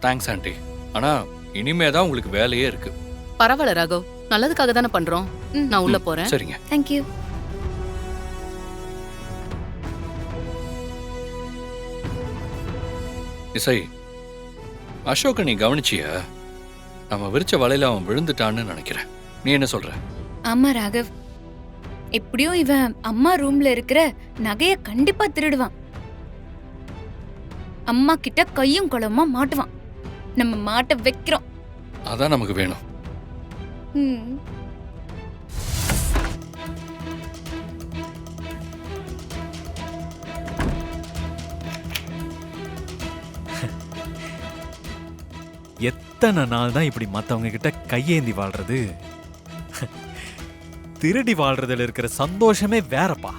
Thanks aunty. ஆனா இனிமே தான் உங்களுக்கு வேலையே இருக்கு. பரவாயில்ல ராகவ், நல்லதுக்காக தானே பண்றோம். நான் உள்ள போறேன். சரிங்க. Thank you. இசை, அசோக நீ கவனிச்சிய? நம்ம விரிச்ச வலையில அவன் விழுந்துட்டான்னு நினைக்கிறேன். நீ என்ன சொல்ற? ஆமா ராகவ், எப்படியும் இவன் அம்மா ரூம்ல இருக்கிற நகைய கண்டிப்பா திருடுவான். அம்மா கிட்ட கையும் குளமா மாட்டுவான். நம்ம மாட்ட வைக்கிறோம். அதான் நமக்கு வேணும். ம். எத்தனை நாள் தான் இப்படி மத்தவங்க கிட்ட கையேந்தி வாழ்றது? திருடி வாழ்றதுல இருக்கிற சந்தோஷமே வேறப்பா.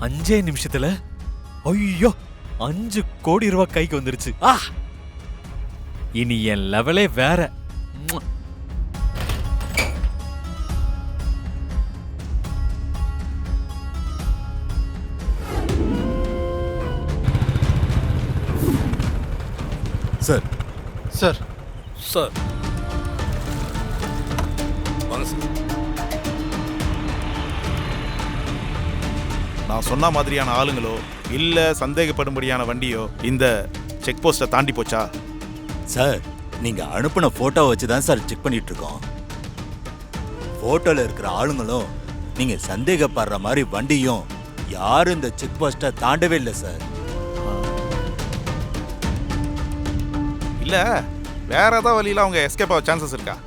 அஞ்சே நிமிஷத்துல ஐயோ 5 கோடி ரூபாய் கைக்கு வந்துருச்சு. இனி என் லெவலே வேற. சார் சார் சார் வாங்க சார். நான் சொன்ன மாதிரியான ஆளுங்களோ இல்ல சந்தேகப்படும்படியான வண்டியோ இந்த செக் போஸ்ட்டை தாண்டி போச்சா? சார் நீங்க அனுப்பின போட்டோ வச்சு தான் சார் செக் பண்ணிட்டு இருக்கோம். போட்டோல இருக்கிற ஆளுங்களும் நீங்க சந்தேகப்படுற மாதிரி வண்டியும் யாரும் இந்த செக் போஸ்ட்டை தாண்டவே இல்லை சார். இல்ல வேற ஏதாவது வழியில அவங்க எஸ்கேப் ஆக சான்சஸ் இருக்கா?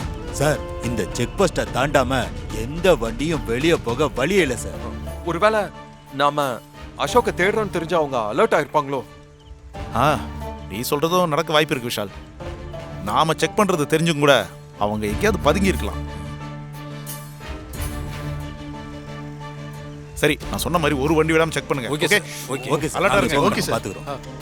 சார் இந்த செக் போஸ்ட்டை தாண்டாம எந்த வண்டியும் வெளியே போக வழியே இல்லை சார். ஒருவேளை நாம அசோக்க தேடுறோம்னு தெரிஞ்சு அவங்க அலர்ட் ஆயிருப்பாங்களோ? நீ சொல்றதும் நடக்க வாய்ப்பு இருக்கு விஷால். நாம செக் பண்றது தெரிஞ்சும் கூட அவங்க எங்கேயாவது பதுங்கி இருக்கலாம். சரி, நான் சொன்ன மாதிரி ஒரு வண்டி விடாம செக் பண்ணுங்க. Okay sir. Okay sir. அலர்ட்டா இருங்க. Okay sir. பாத்துக்கிறோம்.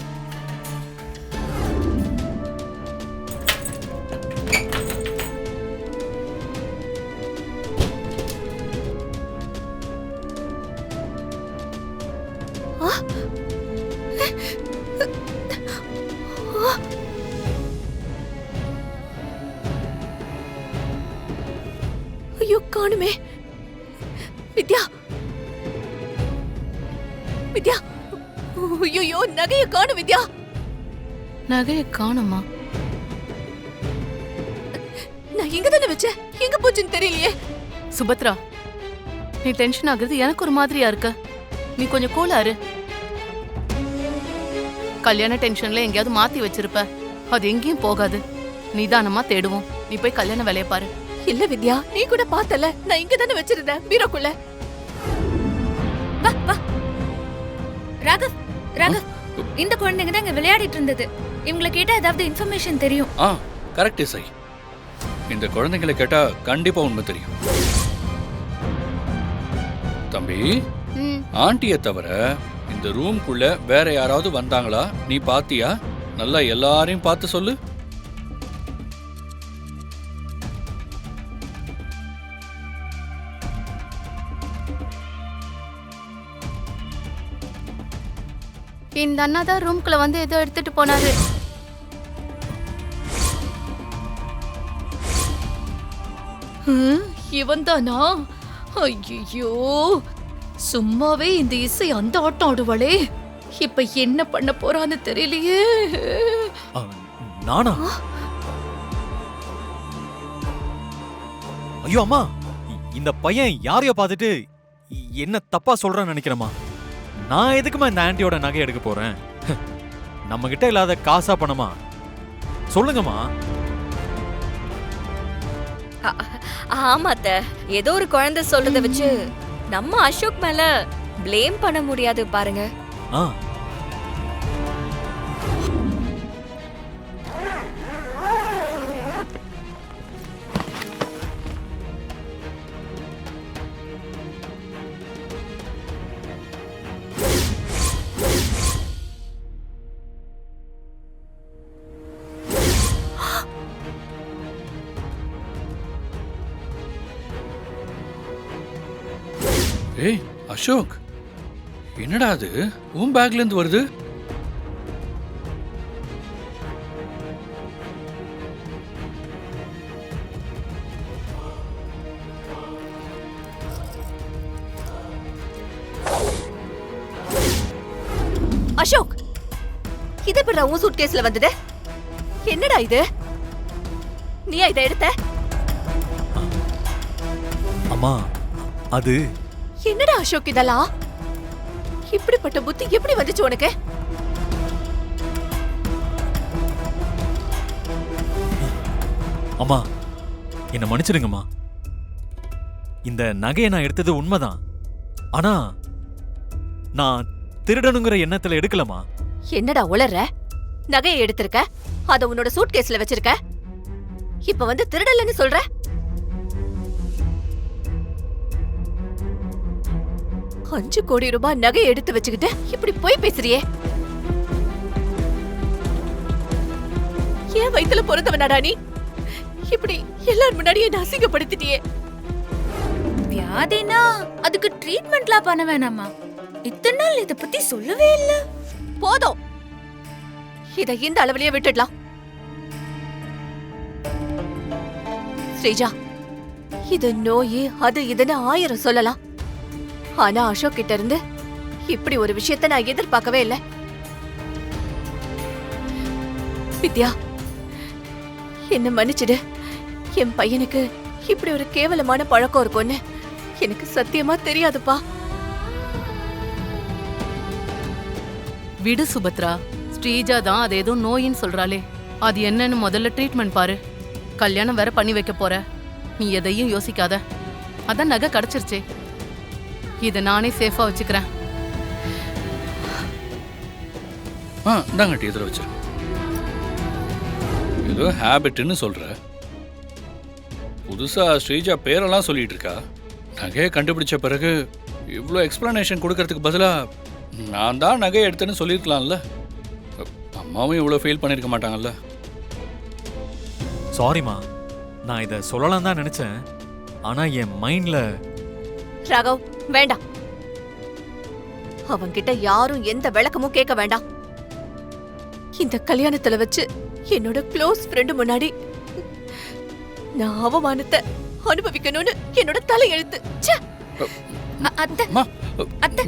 ஐயோ காணுமே. வித்யா, வித்யா, ஐயோ நகைய காணும் வித்யா. நகையை காணுமா? நான் எங்க தானே வச்சேன், எங்க போச்சுன்னு தெரியலையே. சுபத்ரா, நீ டென்ஷன் ஆகுறது எனக்கு ஒரு மாதிரியா இருக்கு. நீ கொஞ்சம் கூலாரு. கல்யாண டென்ஷன்ல எங்கேயாவது மாத்தி வச்சிருப்ப. அது எங்கேயும் போகாது. நிதானமா தேடுவோம். நீ போய் கல்யாண வேலையை பாரு. இல்ல வித்யா, நீ கூட பார்த்தல, நான் இங்க தானே வச்சிருந்தேன் பீரோக்குள்ள. வா வா ராகவ், ராகவ், இந்த குழந்தைங்க தான் இங்க விளையாடிட்டு இருந்தது. இவங்களை கேட்டா ஏதாவது இன்ஃபர்மேஷன் தெரியும். கரெக்ட் இசை. இந்த குழந்தைங்களை கேட்டா கண்டிப்பா உண்மை தெரியும். தம்பி, ஆண்டியை தவிர இந்த ரூம்குள்ள வேற யாராவது வந்தாங்களா? நீ பாத்தியா? நல்லா எல்லாரையும் பார்த்து சொல்லு. இந்த அண்ணா தான் ரூம்குள்ள வந்து ஏதோ எடுத்துட்டு போனாரு. இவன் தானா? ஐயோ, சும்மாவே இந்த இசை அந்த ஆட்டம் ஆடுவாளே. இப்ப என்ன பண்ண போறான்னு தெரியலையே. நானா? ஐயோ அம்மா, இந்த பையன் யாரையோ பார்த்துட்டு என்ன தப்பா சொல்றான்னு நினைக்கிறேம்மா. நான் எதுக்குமா இந்த ஆண்டியோட நகை எடுக்க போறேன்? நம்ம கிட்ட இல்லாத காசா பணமா? சொல்லுங்கம்மா. ஆமாத்த, ஏதோ ஒரு குழந்தை சொல்றத வச்சு நம்ம அசோக் மேல ப்ளேம் பண்ண முடியாது பாருங்க. ஏய் அசோக், என்னடா அது உன் பேக்ல இருந்து வருது? அசோக், இது எப்படி உன் சூட்கேஸ்ல வந்தது? என்னடா இது? நீயா இதை எடுத்த? அம்மா அது என்னடா அசோக் இதெல்லாம்? இப்படிப்பட்ட புத்தி எப்படி வந்துச்சு உனக்கு? அம்மா என்ன மன்னிச்சிடுங்கம்மா. இந்த நகையை நான் எடுத்தது உண்மைதான். ஆனா நான் திருடனுங்கிற எண்ணத்துல எடுக்கலமா. என்னடா உளற? நகையை எடுத்திருக்க, அத உன்னோட சூட்கேஸ்ல வச்சிருக்க, இப்ப வந்து திருடலன்னு சொல்ற? $5 கோடி நகையை எடுத்து வச்சுக்கிட்டு இப்படி போய் பேசுறியே. ஏன் வயித்துல பிறந்தவனாடா நீ? இப்படி எல்லாரும் முன்னாடியே என்ன அசிங்கப்படுத்திட்டியே. வியாதினா அதுக்கு ட்ரீட்மெண்ட்லாம் பண்ண வேணாமா? இத்தனை நாள் இத பத்தி சொல்லவே இல்ல. போதும், இத இந்த அளவுலயே விட்டுடலாம். ஸ்ரீஜா, இது நோய் அது இதுன்னு 1000 சொல்லலாம். ஆனா அசோக் கிட்ட இருந்து இப்படி ஒரு விஷயத்தை நான் எதிர்பார்க்கவே இல்லை. வித்யா, என்ன மன்னிச்சிடு. என் பையனுக்கு இப்படி ஒரு கேவலமான பழக்கம் இருக்கும்னு எனக்கு சத்தியமா தெரியாதுப்பா. விடு சுபத்ரா, ஸ்ரீஜா தான் அது ஏதோ நோயின்னு சொல்றாளே, அது என்னன்னு முதல்ல ட்ரீட்மெண்ட் பாரு. கல்யாணம் வேற பண்ணி வைக்க போற, நீ எதையும் யோசிக்காத. அதான் நகை கிடைச்சிருச்சே, இதை நானே சேஃபா வச்சுக்கிறேன். இந்தாங்க டீ இதில் வச்சிரு. ஏதோ ஹேபிட்னு சொல்ற. புதுசா ஸ்ரீஜா பேரெல்லாம் சொல்லிட்டு இருக்கா. நகையை கண்டுபிடிச்ச பிறகு இவ்வளோ எக்ஸ்பிளனேஷன் கொடுக்கறதுக்கு பதிலா நான் தான் நகையை எடுத்தேன்னு சொல்லியிருக்கலாம்ல. அம்மாவும் இவ்வளோ ஃபீல் பண்ணியிருக்க மாட்டாங்கல்ல. சாரிம்மா, நான் இதை சொல்லலாம் தான் நினைச்சேன். ஆனா என் மைண்ட்ல. ராகவ், வேண்டாம். அவன்கிட்ட யாரும் எந்த விளக்கமும் கேட்க வேண்டாம். இந்த கல்யாணத்துல வச்சு என்னோட க்ளோஸ் ஃப்ரெண்டு முன்னாடி நான் அவமானத்தை அனுபவிக்கணும்னு என்னோட தலையெழுத்து. அத்தை, அம்மா, அத்தை